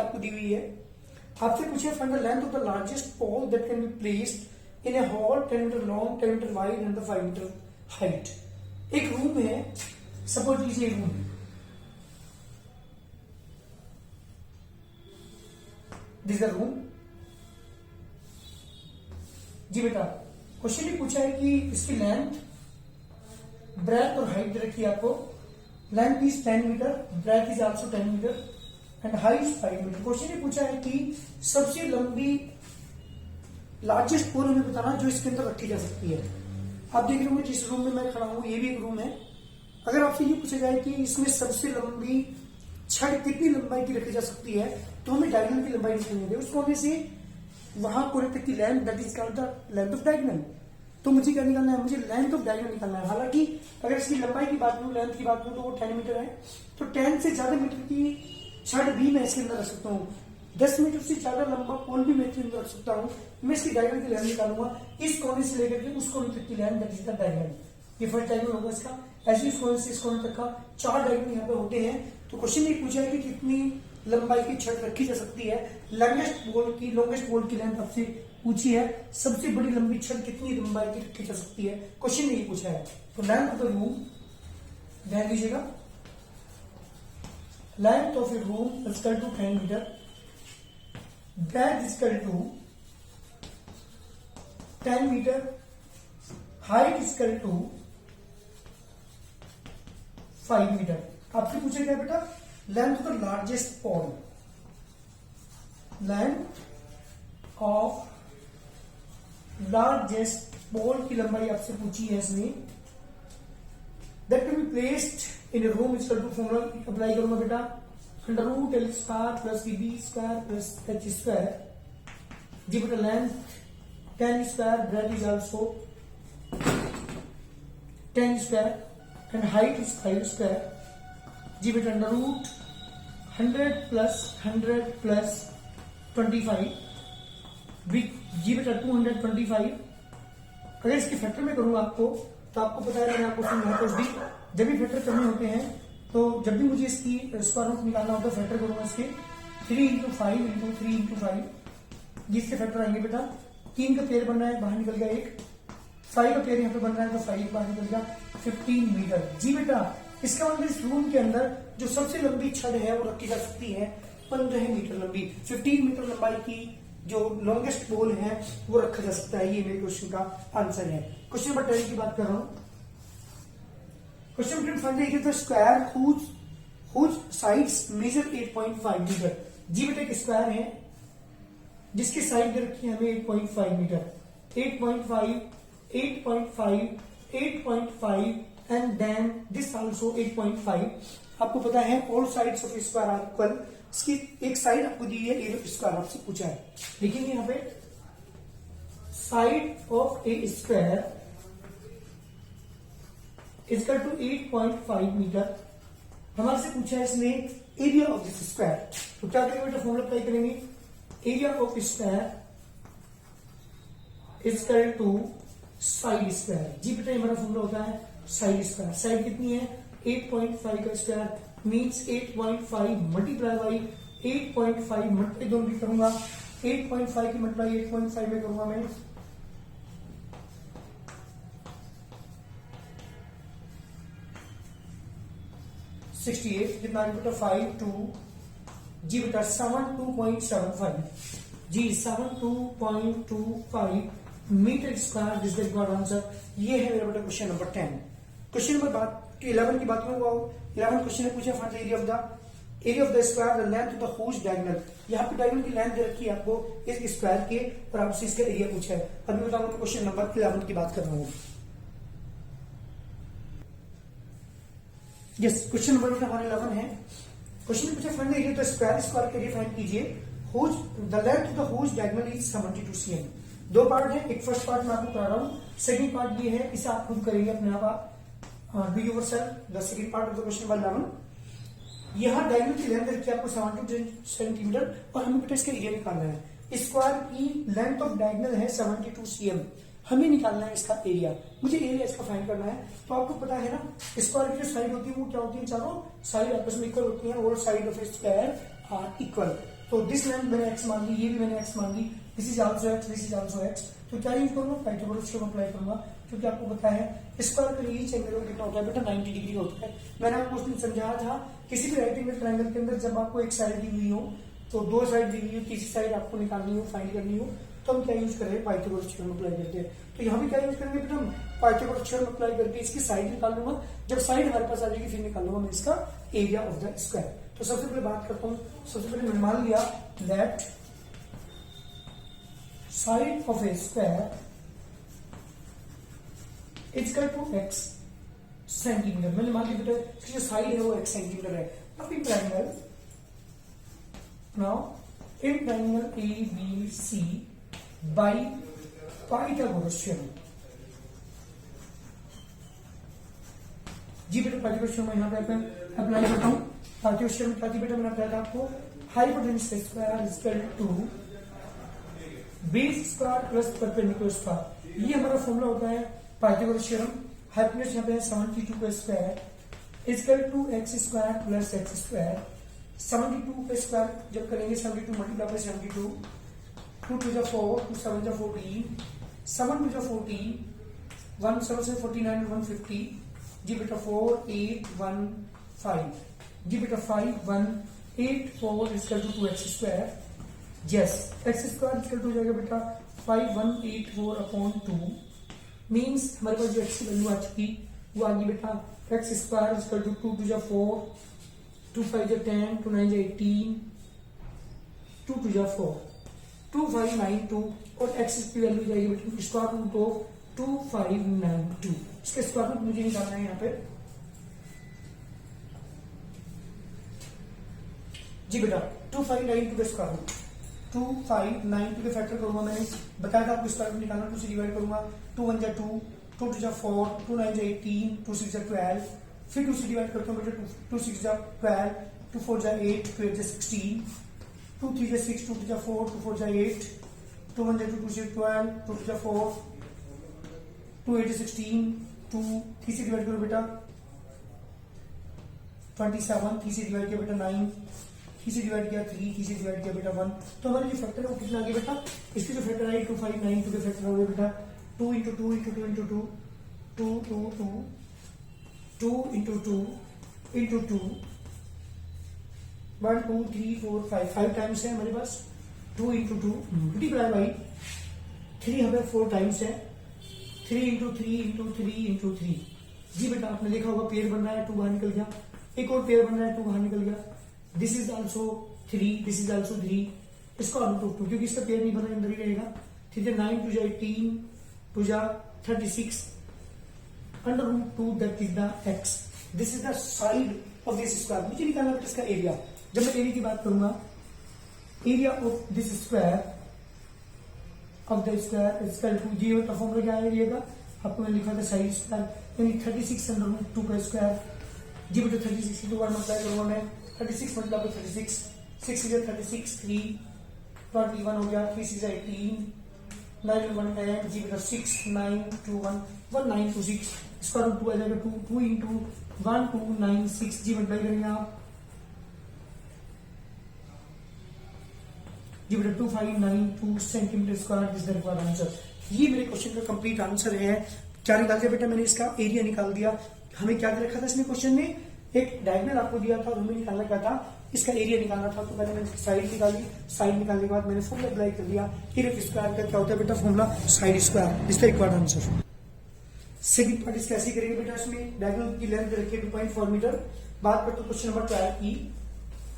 आपको दी हुई है। आपसे पूछे find the length of the largest pole that can be placed in a hall 10 metre long, 10 metre wide and 5 metre height. एक room है, suppose कीजिए रूम है, दिस द रूम। जी बेटा, क्वेश्चन भी पूछा है कि इसकी लेंथ, ब्रेथ और हाइट दे रखी है आपको। Length is 10 metre, breadth is also 10 metre and height 5 metre. Question ये पूछा है कि सबसे लंबी लार्जेस्ट पोल हमें बताना जो इसके अंदर रखी जा सकती है। आप देख रहे होंगे जिस रूम में मैं खड़ा हूं ये भी एक रूम है। अगर आपसे ये पूछा जाए कि इसमें सबसे लंबी छड़ कितनी लंबाई की रखी जा सकती है, तो हमें डायगोनल की लंबाई निकालनी है। उसको हमें से वहां कोने तक की length, that is called the length of diagonal. तो मुझे क्या निकालना है, मुझे लेंथ ऑफ डायगोनल निकालना है। हालांकि अगर इसकी लंबाई की बात करूं, लेंथ की बात करूं तो वो 10 मीटर है, तो 10 से ज्यादा मीटर की छड़ भी मैं इसके अंदर रख सकता हूँ। 10 मीटर से ज्यादा लंबा पोल भी मैं इसके अंदर रख सकता हूँ। मैं इसकी डायगोनल की लेंथ निकालूंगा, इस कोने से लेकर के उस कोने तक की length, that is the diagonal. ये फर्स्ट डायगोनल होगा इसका। ऐसे इस कोने से इस कोने तक का 4 डायगोनल यहाँ पे होते हैं। तो क्वेश्चन ये पूछा है कि कितनी लंबाई की छड़ रखी जा सकती है। लॉन्गेस्ट पोल की लेंथ आपसे पूछी है, सबसे बड़ी लंबी छड़ कितनी लंबाई की रखी जा सकती है, क्वेश्चन ये पूछा है। तो लेंथ ऑफ द रूम, ध्यान दीजिएगा, length of a room is equal to 10 metre, breadth is equal to 10 meter, height is equal to 5 meter. आपसे पूछेगा बेटा length of the largest pole, length of largest pole की लंबाई आपसे पूछी है इसमें, that can be placed in a room is equal to formula apply करूंगा बेटा, under root L square plus B square plus H square. जी बेटा, length 10 square, breadth is also 10 square and height is 5 square. जी बेटा, under root 100 plus 25, जी बेटा 225। अगर इसके factor में करूंगा आपको, तो आपको पता है मैंने आपको यहाँ पर भी जब भी फैक्टर करने होते हैं, तो जब भी मुझे इसकी स्क्वायर रूट निकालना होता है, फैक्टर करूंगा इसके 3 × 5 × 3 × 5, जिसके फैक्टर आएंगे बेटा 3 का पेयर बन रहा है, बाहर निकल गया 1, 5 का पेयर यहाँ पे बन रहा है, तो 5 बाहर निकल गया 15 मीटर। जी बेटा, इसका मतलब इस रूम के अंदर जो सबसे लंबी छड़ है वो रखी जा सकती है 15 मीटर लंबी। 15 मीटर लंबाई की जो लॉन्गेस्ट पोल है वो रखा जा सकता है। ये मेरे क्वेश्चन का आंसर है। क्वेश्चन नंबर 10 की बात कर रहा हूं। क्वेश्चन नंबर 10 देखिए, the square whose sides measure 8.5 meter. जी बेटा, एक स्क्वायर है जिसकी साइड रखी है हमें 8.5 metre, 8.5, 8.5, 8.5 and then this also 8.5। आपको पता है all sides of square are equal. इसकी एक साइड आपको दी है, एरिया ऑफ स्क्वायर आपसे पूछा है, लिखेंगे यहाँ पे side of a square is equal to 8.5 metre. हमारे से पूछा है इसने एरिया ऑफ दिस स्क्वायर, तो क्या करेंगे बेटा, फॉर्मूला अप्लाई करेंगे, area of square is equal to side square. जी बेटा, हमारा फॉर्मूला होता है साइड स्क्वायर। साइड कितनी है, 8.5 का square means 8.5 multiply by 8.5 multiply दोनों भी करूंगा, 8.5 की मल्टीप्लाई 8.5 में करूंगा मैं 68, कितना बेटा 5 2, जी बेटा 72.75, जी 72.25 metre square, this is got answer. ये है मेरा बेटा क्वेश्चन नंबर 10। क्वेश्चन नंबर 11 की बात करूंगा। 11 क्वेश्चन ने पूछा find the area of the square, the length of the whose diagonal. यहाँ पे डायगोनल की लेंथ दे रखी है आपको इस स्क्वायर के, और आपसे इसका एरिया पूछा है। अभी बताऊंगा क्वेश्चन नंबर 11 की बात कर रहा हूँ। यस, क्वेश्चन नंबर हमारा 11 है। क्वेश्चन पूछा find the area of the square, square का एरिया फाइंड कीजिए। Whose the length of the whose diagonal is 72 cm। 2 part है, एक फर्स्ट पार्ट मैं आपको करा रहा हूँ, सेकंड पार्ट ये है, इसे आप खुद करेंगे अपने आप। Do yourself the second part of the question number 11। यहाँ डायगोनल की लेंथ रखी है आपको 72 सेंटीमीटर, और हमें बेटा इसका एरिया निकालना है। स्क्वायर की लेंथ ऑफ डायगोनल है 72 cm, हमें निकालना है इसका एरिया। मुझे एरिया इसका फाइंड करना है। तो आपको पता है ना, स्क्वायर की जो साइड होती है वो क्या होती है, चारों साइड आपस में इक्वल होती है, और side of square are equal. तो दिस लेंथ मैंने x मान ली, ये भी मैंने x मान ली, this is also x, this is also x। तो क्या यूज करूंगा, पाइथागोरस थ्योरम अप्लाई करूंगा, क्योंकि आपको पता है स्क्वायर का ईच एंगल कितना होता है बेटा, 90 डिग्री होता है। मैंने आपको उस दिन समझाया था किसी भी राइट एंगल ट्रायंगल के अंदर जब आपको एक साइड दी हुई हो, तो दो साइड दी हुई हो, तीसरी साइड आपको निकालनी हो, फाइंड करनी हो, तो हम क्या यूज करें, पाइथागोरस थ्योरम अप्लाई करते हैं। तो यहाँ भी क्या यूज करेंगे बेटा, हम पाइथागोरस थ्योरम अप्लाई करके इसकी साइड निकाल लूंगा। जब साइड हमारे पास आ जाएगी फिर निकाल लूंगा मैं इसका एरिया ऑफ द स्क्वायर। तो सबसे पहले बात करता हूँ, सबसे पहले मैंने मान लिया that side of a square is equal to x centimetre. मैंने मान लिया बेटा इसकी जो साइड है वो x सेंटीमीटर है। अब in triangle, now in triangle A B C by Pythagoras theorem, जी बेटा पाइथागोरस थ्योरम यहाँ पे अप्लाई करता हूँ। पाइथागोरस थ्योरम क्या थी बेटा, मैंने बताया था आपको, hypotenuse square is equal to base square plus perpendicular square. ये हमारा फॉर्मूला होता है पाइथागोरस थ्योरम। हाइपोटेन्यूज यहाँ पे है 72 का square is equal to x square plus x square. 72 का स्क्वायर जब करेंगे 72 मल्टीप्लाई बाय 72, 2 टू 4, 2 7 14, 7 टू 14, 1 7 से 49 150, जी बेटा 4 8 1 5, जी बेटा 5 1 8 4 is equal to 2x square. Yes, x square equal to हो जाएगा बेटा 5184 अपॉन 2, मीन्स हमारे पास जो एक्स की वैल्यू आ चुकी वो आ गई बेटा x square equal to 2 two 4, 2 5 10, 2 9 18, 2 two 4, 2592 और एक्स की वैल्यू जाएगी बेटा स्क्वायर रूट ऑफ 2592। इसके स्क्वायर रूट मुझे निकालना है यहाँ पे, जी बेटा 2592 का स्क्वायर रूट, 2592 के फैक्टर करूंगा, मैंने बताया था आपको स्क्वायर रूट निकालना, 2 से डिवाइड करूंगा, 2 1 2, 2 2 4, 2 9 18, 2 6 12, फिर 2 से डिवाइड करता हूँ बेटा, 2 6 12, 2 4 8, 2 8 16, 2 3 6, 2 2 4, 2 4 8, 2 1 2, 2 6 12, 2 2 4, 2 8 16, 2 3 से डिवाइड करो बेटा 27, 3 से डिवाइड किया बेटा 9, 3 से डिवाइड किया 3, 3 से डिवाइड किया बेटा 1। तो हमारे जो फैक्टर है वो कितना आ गया बेटा, इसके जो फैक्टर आई 2592 के फैक्टर हो गए बेटा 2 into 2 into 2 into 2, 2 2 2, 2 into 2 into 2, 1 2 3 4 5, 5 times है हमारे पास, 2 इंटू 2 मल्टीप्लाई बाई 3 हमें 4 टाइम्स है, 3 इंटू 3 इंटू 3 इंटू 3। जी बेटा आपने देखा होगा पेयर बन रहा है, 2 बाहर निकल गया, एक और पेयर बन रहा है, 2 बाहर निकल गया, this is also 3, this is also 3, इसको रूट ऑफ 2 क्योंकि इसका पेयर नहीं बना अंदर ही रहेगा, ठीक है। 9 two 18 two 36 under root 2 that is the x, this is the side of this square. मुझे निकालना है इसका एरिया। जब मैं एरिया की बात करूंगा, area of this square of the square is equal to, जी का फॉर्मूला क्या है एरिया का, आपको मैंने लिखा था साइड स्क्वायर यानी 36 अंडर रूट 2 का स्क्वायर। जी बेटा 36 की 2 बार मल्टीप्लाई करूंगा मैं, 36 मल्टीप्लाई बाय 36, 6 इज 36, 3 21 हो गया, 3 6 18, 9 1 10, जी बेटा 6 9 2 1 1926, इसका रूट 2 आ जाएगा 2 2 इंटू 1296, जी मल्टीप्लाई करेंगे आप, जी बेटा 2592 centimetre square is the required answer. ये मेरे क्वेश्चन का कंप्लीट आंसर है। क्या निकाल दिया बेटा मैंने, इसका एरिया निकाल दिया। हमें क्या दे रखा था इसमें क्वेश्चन में, एक डायगोनल आपको दिया था और हमें निकालना क्या था, इसका एरिया निकालना था। तो पहले मैंने साइड निकाली, साइड निकालने के बाद मैंने फॉर्मूला अप्लाई कर दिया, एरिया स्क्वायर का क्या होता है बेटा formula side square, is the required answer. Second part इसका ऐसे करेंगे बेटा, इसमें डायगोनल की लेंथ रखिए 2.4 मीटर। बात करते हैं क्वेश्चन नंबर 12 की।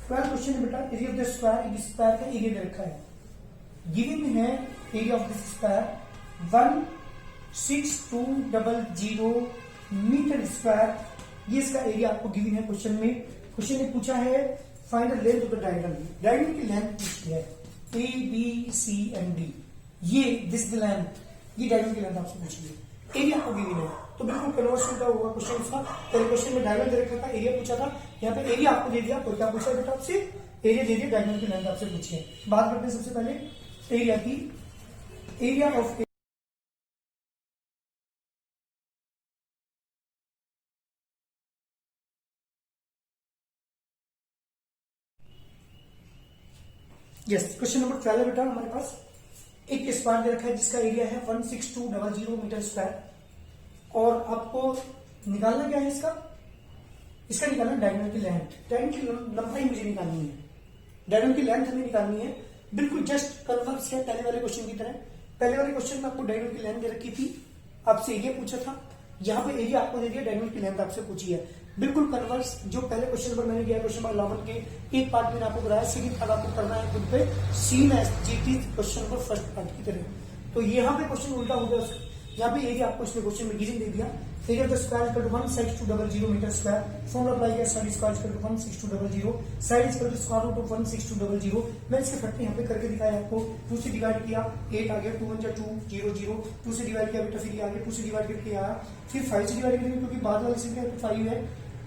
12 क्वेश्चन है बेटा, एरिया ऑफ द स्क्वायर, इस स्क्वायर का एरिया दे रखा है, गिवन है area of this square 16200 metre square, ये इसका एरिया आपको गिवन है क्वेश्चन में। क्वेश्चन ने पूछा है find the length of the diagonal, diagonal की लेंथ पूछी है A B C and D, ये दिस द लेंथ, ये डायगोनल की लेंथ आपसे पूछी है, एरिया आपको गिवन है। तो बिल्कुल कन्वर्स उल्टा होगा क्वेश्चन इसका। पहले क्वेश्चन में डायगोनल दे रखा था, एरिया पूछा था, यहाँ पे एरिया आपको दे दिया, तो क्या पूछा बेटा आपसे, एरिया दे दिया, डायगोनल की लेंथ आपसे पूछी है। बात करते हैं सबसे पहले एरिया की, area of yes, question number 12 बेटा हमारे पास एक स्क्वायर दे रखा है जिसका एरिया है 16200 मीटर स्क्वायर और आपको निकालना क्या है इसका निकालना डायगोनल की लेंथ, डायगोनल की लंबाई मुझे निकालनी है, डायगोनल की लेंथ हमें निकालनी है। बिल्कुल जस्ट कन्वर्स है पहले वाले क्वेश्चन की तरह। पहले वाले क्वेश्चन में आपको डायगोनल की लेंथ दे रखी थी, आपसे एरिया पूछा था, यहाँ पे एरिया आपको दे दिया, डायगोनल की लेंथ आपसे पूछी है। बिल्कुल कन्वर्स जो पहले क्वेश्चन पर मैंने किया, क्वेश्चन नंबर 11 के एक पार्ट मैंने आपको कराया, सेकंड पार्ट आपको करना है खुद पे सीन एस जीटी क्वेश्चन नंबर फर्स्ट पार्ट की तरह। तो यहाँ पे क्वेश्चन उल्टा हो गया, यहाँ पे एरिया आपको इसमें क्वेश्चन में गिवन दे दिया, area of the square equal to 16200 metre square, formula apply किया, side square equal to 16200, side equal to square root of 16200। मैं इसके फैक्टर यहाँ पे करके दिखाया आपको, 2 से डिवाइड किया 8 आ गया, 2 1 2 0 0, 2 से डिवाइड किया बेटा फिर ये आ गया, 2 से डिवाइड करके आया, फिर 5 से डिवाइड करेंगे क्योंकि बाद वाले से 5 है,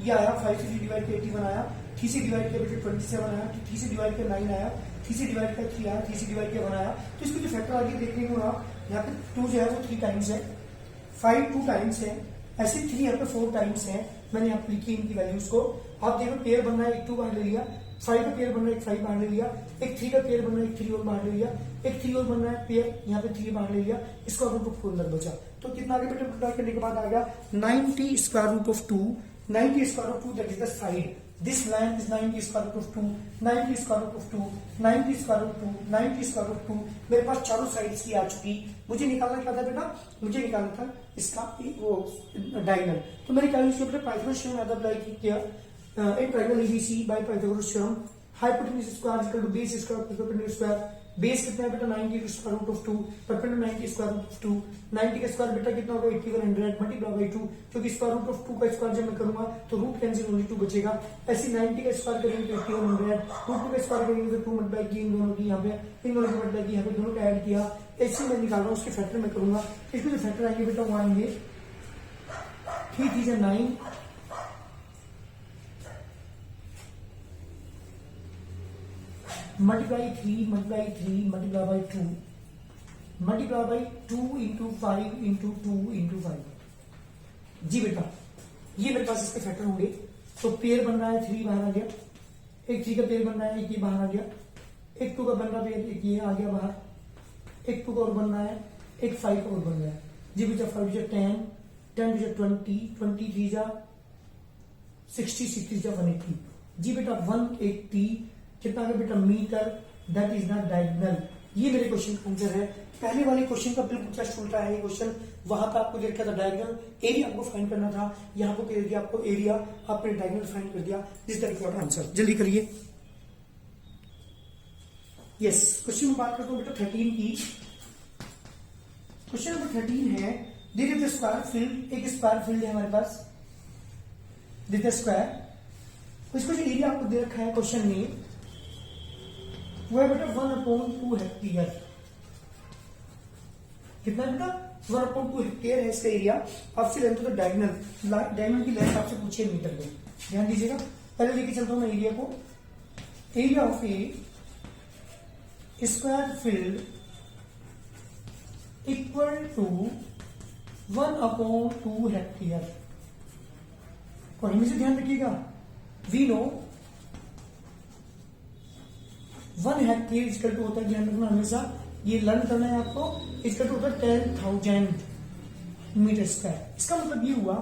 ये आया, 5 से डिवाइड किया 81 आया, 3 से डिवाइड किया बेटा 27 आया, 3 से डिवाइड किया 9 आया, 3 से डिवाइड किया 3 आया, 3 से डिवाइड किया 1 आया। तो इसको जो फैक्टर आगे देख रहे हो आप, यहाँ पे 2 जो है वो 3 टाइम्स है, 5 2 टाइम्स है, ऐसे 3 यहाँ पे 4 टाइम्स है। मैंने यहाँ पे लिखी इनकी वैल्यूज को, आप देखो पेयर बन रहा है, एक 2 बाहर ले लिया, 5 का पेयर बन रहा है, एक 5 बाहर ले लिया, एक 3 का पेयर बन रहा है, एक 3 और बाहर ले लिया, एक 3 और बन रहा है पेयर, यहाँ पे 3 बाहर ले लिया, इसको अगर रूट 4 अंदर बचा तो कितना आगे बेटा मल्टीप्लाई करने के बाद आ गया 90 square root of 2, 90 square of 2 that is the side, this length is 90 square root of 2, 90 square root of 2, 90 square root 2, 90 square root 2। मेरे पास चारों साइड्स की आ चुकी, मुझे निकालना क्या था बेटा, मुझे निकालना था इसका वो डायगोनल। तो मैंने क्या किया बेटा, पाइथागोरस थ्योरम अप्लाई किया, एक triangle ABC by Pythagoras theorem, hypotenuse square equal to base square plus perpendicular square, base कितना है बेटा 90 square root of 2, perpendicular 90 square root of 2, 90 का स्क्वायर बेटा कितना होगा 8100 मल्टीप्लाई बाय 2, क्योंकि स्क्वायर रूट ऑफ 2 का स्क्वायर जब मैं करूंगा तो रूट कैंसिल ओनली 2 बचेगा। ऐसे 90 का स्क्वायर करेंगे तो 8100, रूट 2 का स्क्वायर करेंगे तो 2 मल्टीप्लाई की इन दोनों की, यहाँ पे इन दोनों की मल्टीप्लाई की, यहाँ पे दोनों का ऐड किया, ऐसे मैं निकाल रहा हूँ, उसके फैक्टर में करूंगा। इसमें जो फैक्टर आएंगे बेटा वो आएंगे 3 3 से 9, multiply 3 multiply 3 multiply by 2 multiply by 2 into 5 into 2 into 5। जी बेटा ये मेरे पास इसके फैक्टर होंगे। तो पेयर बन रहा है 3 बाहर आ गया, एक 3 का पेयर बन रहा है, एक ये बाहर आ गया, एक 2 का बन रहा है, एक ये आ गया बाहर, एक 2 का और बन रहा है, एक 5 का और बन रहा है। जी बेटा 5 जा 10, 10 जा 20, 23 जा 60, 60 जा 180। जी बेटा 180 कितना है बेटा metre, that is not diagonal. ये मेरे क्वेश्चन का आंसर है। पहले वाले क्वेश्चन का बिल्कुल जस्ट उल्टा है ये क्वेश्चन, वहां पे आपको देखा था डायगोनल, एरिया आपको फाइंड करना था, यहाँ पे कह दिया आपको एरिया, आपने डायगोनल फाइंड कर दिया। दिस द रिक्वायर्ड आंसर, जल्दी करिए। यस, क्वेश्चन में बात करता हूँ बेटा 13 की। क्वेश्चन नंबर 13 है, this is the square field, एक स्क्वायर फील्ड है हमारे पास, दिस द स्क्वायर, इसको जो एरिया आपको दे रखा है क्वेश्चन में वो है बेटा 1/2 हेक्टेयर। कितना बेटा 1/2 हेक्टेयर है इसका एरिया। आपसे लेंथ तो डायगोनल, डायगोनल की लेंथ आपसे पूछे मीटर में, ध्यान दीजिएगा। पहले लेके चलता हूं मैं एरिया को, area of a square field equal to 1/2 hectare. और इनमें से ध्यान रखिएगा, we know 1 hectare equal to होता है, ध्यान रखना हमेशा, ये लर्न करना है आपको, इक्वल टू होता है 10,000 मीटर स्क्वायर। इसका मतलब ये हुआ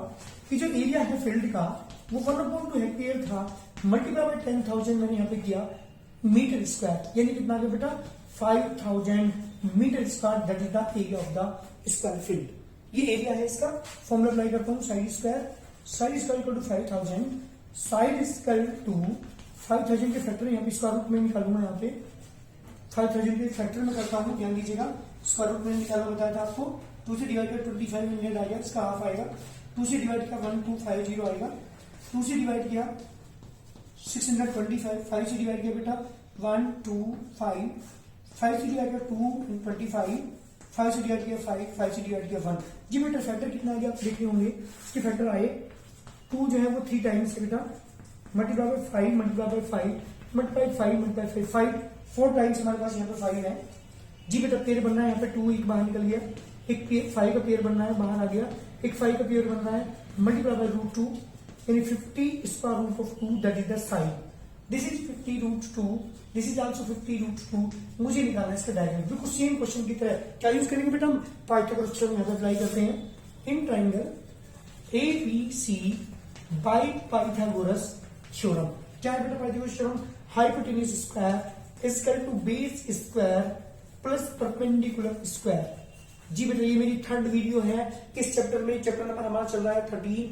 कि जो एरिया है फील्ड का वो 1/2 हेक्टेयर था, मल्टीप्लाई बाय 10,000 मैंने यहाँ पे किया मीटर स्क्वायर, यानी कितना आ गया बेटा 5,000 metre square, that is the area of the square field. ये एरिया है इसका। फॉर्मूला अप्लाई करता हूँ, side square equal to 5,000, side equal to 5,000 के फैक्टर यहाँ पे स्क्वायर रूट में निकालूंगा, यहाँ पे 5,000 के फैक्टर में करता हूँ, ध्यान दीजिएगा। स्क्वायर रूट में निकालना बताया था आपको, 2 से डिवाइड किया 2500 आ गया, इसका हाफ आएगा, 2 से डिवाइड किया 1250 आएगा, 2 से डिवाइड किया 625, 5 से डिवाइड किया बेटा 125, 5 से डिवाइड किया 225, 5 से डिवाइड किया 5, 5 से डिवाइड किया 1। जी बेटा फैक्टर कितना आ गया आप देख रहे होंगे, इसके फैक्टर आए 2 जो है वो 3 टाइम्स है बेटा, multiply by 5 multiply by 5 multiply 5 multiply 5 4 times हमारे पास यहाँ पे 5 है। जी बेटा पेयर बन रहा है यहाँ पे 2 एक बाहर निकल गया, एक 5 का पेयर बन रहा है बाहर आ गया, एक 5 का पेयर बन रहा है, मल्टीप्लाई बाय √2 यानी 50 square root of 2 that is the side. This is 50√2, this is also 50√2। मुझे निकालना है इसका डायगोनल, बिल्कुल सेम क्वेश्चन की तरह। क्या यूज करेंगे बेटा, हम पाइथागोरस थ्योरम यहाँ पे अप्लाई करते हैं। In triangle ABC by Pythagoras theorem, क्या है बेटा Pythagoras theorem, hypotenuse square is equal to base square plus perpendicular square. जी बेटा ये मेरी थर्ड वीडियो है इस चैप्टर में। चैप्टर नंबर हमारा चल रहा है 13,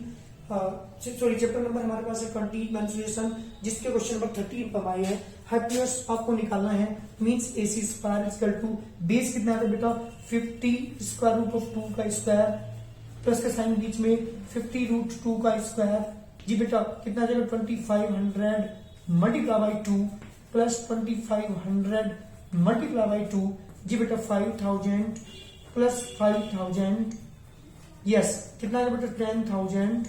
चैप्टर नंबर हमारे पास है 20 मेंस्ट्रुएशन, जिसके क्वेश्चन नंबर 13 पर आए हैं। हाइपोटेन्यूज आपको निकालना है, means AC square is equal to base कितना है बेटा 50 स्क्वायर रूट ऑफ 2 का स्क्वायर प्लस का साइन बीच में 50√2 का स्क्वायर। जी बेटा कितना आ जाएगा 2500 multiply by 2 plus 2500 multiply by 2। जी बेटा 5000 प्लस 5000, यस कितना है बेटा 10,000।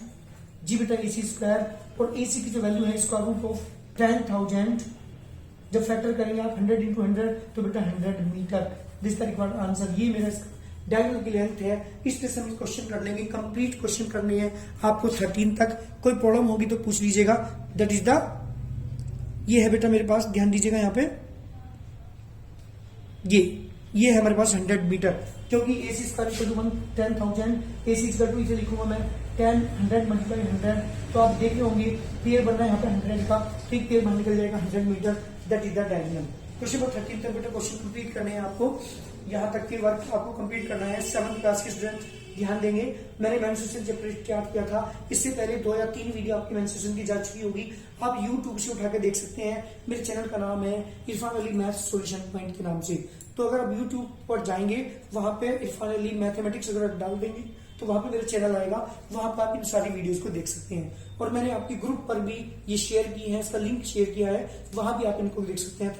जी बेटा AC स्क्वायर, और AC की जो वैल्यू है स्क्वायर रूट ऑफ 10,000, जब फैक्टर करेंगे आप 100 into 100 तो बेटा 100 metre. This the required answer. ये मेरा डायगोनल की लेंथ है। इस तरह से हम क्वेश्चन कर लेंगे, कंप्लीट क्वेश्चन करने हैं आपको 13 तक। कोई प्रॉब्लम होगी तो पूछ लीजिएगा। दैट इज द, ये है बेटा मेरे पास, ध्यान दीजिएगा यहाँ पे, ये है हमारे पास 100 मीटर, क्योंकि AC square equal to 10,000, AC equal to इसे लिखूंगा मैं 100 मल्टीप्लाई 100। तो आप देख रहे होंगे पेयर बनना है यहाँ पे 100 का, ठीक पेयर बाहर निकल जाएगा 100 metre. That is the diagonal. Question number 13 तक बेटा क्वेश्चन कंप्लीट करने हैं आपको, यहाँ तक के वर्क आपको कंप्लीट करना है। 7th क्लास के स्टूडेंट ध्यान देंगे। मैंने मेंस्ट्रुएशन चैप्टर स्टार्ट किया था, इससे पहले 2 या 3 वीडियो आपकी मेंस्ट्रुएशन की जा चुकी होगी, आप यूट्यूब से उठा के देख सकते हैं। मेरे चैनल का नाम है Irfan Ali maths solution point के नाम से। तो अगर आप यूट्यूब पर जाएंगे, वहां पे इरफान अली मैथमेटिक्स अगर डाल देंगे तो वहां पे मेरा चैनल आएगा, वहां पर आप इन सारी वीडियोस को देख सकते हैं। और मैंने आपके ग्रुप पर भी ये शेयर की है, इसका लिंक शेयर किया है, वहां भी आप इनको देख सकते हैं।